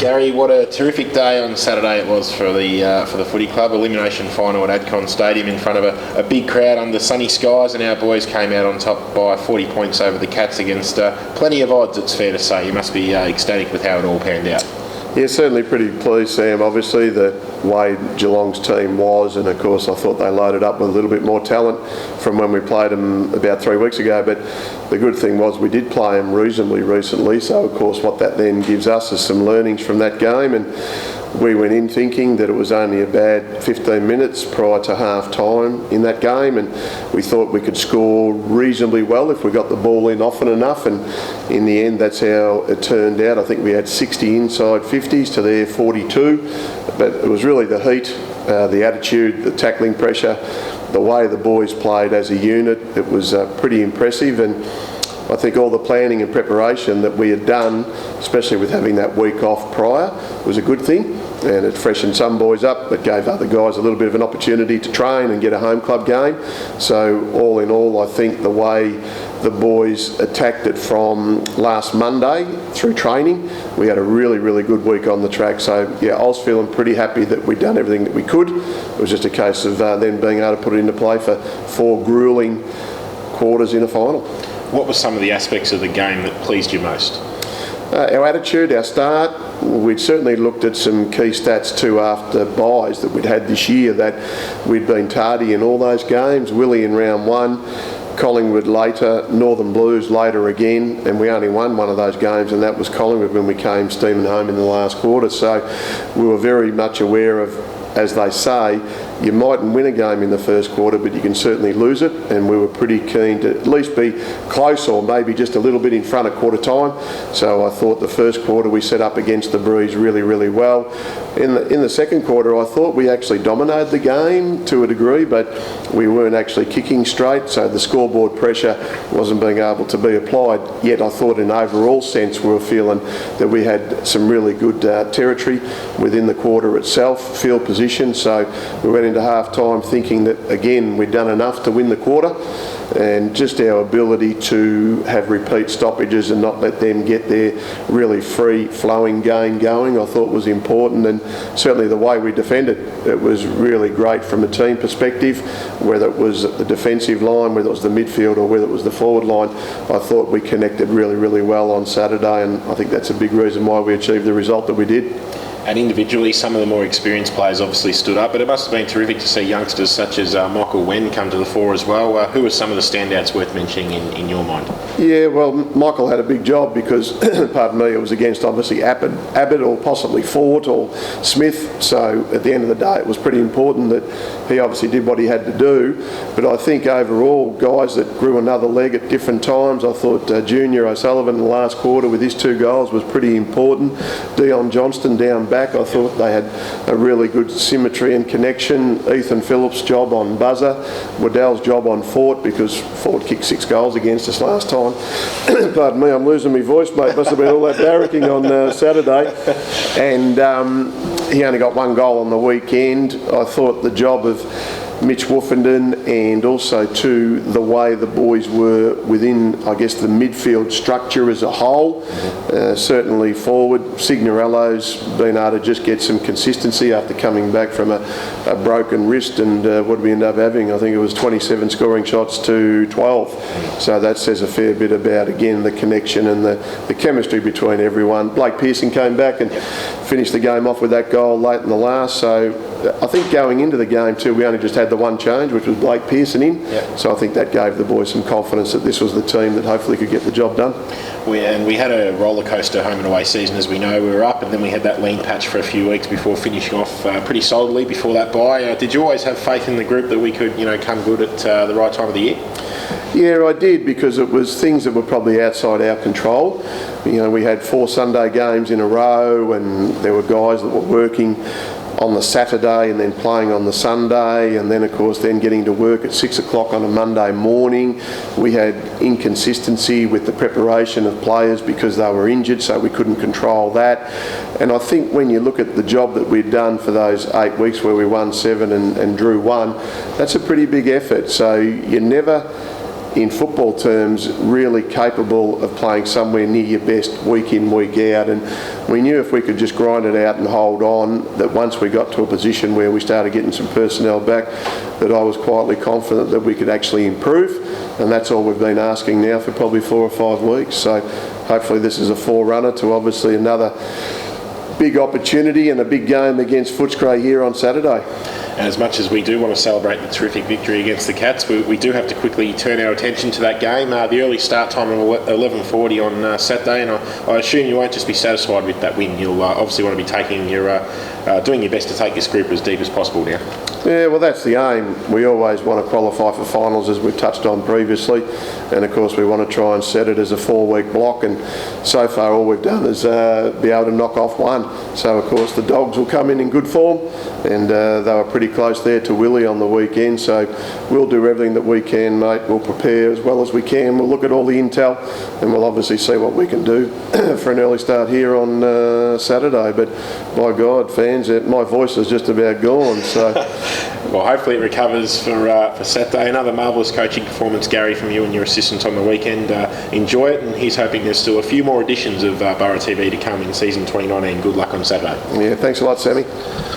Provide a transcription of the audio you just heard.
Gary, what a terrific day on Saturday it was for the footy club. Elimination Final at Adcon Stadium in front of a big crowd under sunny skies, and our boys came out on top by 40 points over the Cats against plenty of odds, it's fair to say. You must be ecstatic with how it all panned out. Yeah, certainly pretty pleased, Sam. Obviously, the way Geelong's team was, and of course I thought they loaded up with a little bit more talent from when we played them about 3 weeks ago. But the good thing was we did play them reasonably recently, so of course what that then gives us is some learnings from that game. And we went in thinking that it was only a bad 15 minutes prior to half time in that game, and we thought we could score reasonably well if we got the ball in often enough, and in the end that's how it turned out. I think we had 60 inside 50s to their 42, but it was really the heat, the attitude, the tackling pressure, the way the boys played as a unit. It was pretty impressive, and I think all the planning and preparation that we had done, especially with having that week off prior, was a good thing, and it freshened some boys up. It gave other guys a little bit of an opportunity to train and get a home club game. So all in all, I think the way the boys attacked it from last Monday through training, we had a really, really good week on the track. So yeah, I was feeling pretty happy that we'd done everything that we could. It was just a case of then being able to put it into play for 4 gruelling quarters in a final. What were some of the aspects of the game that pleased you most? Our attitude, our start. We'd certainly looked at some key stats too after byes that we'd had this year, that we'd been tardy in all those games. Willie in round 1, Collingwood later, Northern Blues later again, and we only won one of those games, and that was Collingwood when we came steaming home in the last quarter. So we were very much aware of, as they say, you mightn't win a game in the first quarter, but you can certainly lose it, and we were pretty keen to at least be close or maybe just a little bit in front at quarter time. So I thought the first quarter we set up against the Breeze really, really well. In the second quarter, I thought we actually dominated the game to a degree, but we weren't actually kicking straight, so the scoreboard pressure wasn't being able to be applied. Yet I thought in overall sense we were feeling that we had some really good territory within the quarter itself, field position. So we went into half time thinking that again we'd done enough to win the quarter, and just our ability to have repeat stoppages and not let them get their really free flowing game going, I thought was important. And certainly the way we defended, it was really great from a team perspective, whether it was the defensive line, whether it was the midfield or whether it was the forward line. I thought we connected really, really well on Saturday, and I think that's a big reason why we achieved the result that we did. And individually, some of the more experienced players obviously stood up, but it must have been terrific to see youngsters such as Michael Wen come to the fore as well. Who were some of the standouts worth mentioning in your mind? Yeah, well, Michael had a big job because, pardon me, it was against obviously Abbott or possibly Fort or Smith. So at the end of the day, it was pretty important that he obviously did what he had to do. But I think overall, guys that grew another leg at different times. I thought Junior O'Sullivan in the last quarter with his 2 goals was pretty important. Dion Johnston down back, I thought they had a really good symmetry and connection. Ethan Phillips' job on buzzer, Waddell's job on Fort, because Fort kicked 6 goals against us last time. Pardon me, I'm losing my voice, mate. Must have been all that barracking on Saturday. And he only got 1 goal on the weekend. I thought the job of Mitch Woofenden, and also to the way the boys were within, I guess, the midfield structure as a whole. Certainly forward, Signorello's been able to just get some consistency after coming back from a broken wrist, and what did we end up having? I think it was 27 scoring shots to 12. So that says a fair bit about, again, the connection and the chemistry between everyone. Blake Pearson came back and finished the game off with that goal late in the last. So I think going into the game too, we only just had the one change, which was Blake Pearson in. Yep. So I think that gave the boys some confidence that this was the team that hopefully could get the job done. We had a roller coaster home and away season, as we know. We were up, and then we had that lean patch for a few weeks before finishing off pretty solidly before that bye. Did you always have faith in the group that we could, come good at the right time of the year? Yeah, I did, because it was things that were probably outside our control. We had 4 Sunday games in a row, and there were guys that were working on the Saturday and then playing on the Sunday, and then of course then getting to work at 6 o'clock on a Monday morning. We had inconsistency with the preparation of players because they were injured, so we couldn't control that. And I think when you look at the job that we'd done for those 8 weeks where we won 7 and drew 1, that's a pretty big effort. So you never in football terms, really capable of playing somewhere near your best week in, week out. And we knew if we could just grind it out and hold on, that once we got to a position where we started getting some personnel back, that I was quietly confident that we could actually improve. And that's all we've been asking now for probably 4 or 5 weeks. So hopefully this is a forerunner to obviously another big opportunity and a big game against Footscray here on Saturday. And as much as we do want to celebrate the terrific victory against the Cats, we do have to quickly turn our attention to that game. The early start time of 11:40 on Saturday, and I assume you won't just be satisfied with that win. You'll obviously want to be taking doing your best to take this group as deep as possible now. Yeah, well, that's the aim. We always want to qualify for finals, as we've touched on previously, and of course we want to try and set it as a 4-week block, and so far all we've done is be able to knock off one. So of course the Dogs will come in good form, and they were pretty close there to Willie on the weekend, so we'll do everything that we can, mate. We'll prepare as well as we can. We'll look at all the intel, and we'll obviously see what we can do for an early start here on Saturday. But my God, fans, my voice is just about gone, so well, hopefully it recovers for Saturday. Another marvellous coaching performance, Gary, from you and your assistant on the weekend. Enjoy it, and he's hoping there's still a few more editions of Borough TV to come in season 2019. Good luck on Saturday. Yeah, thanks a lot, Sammy.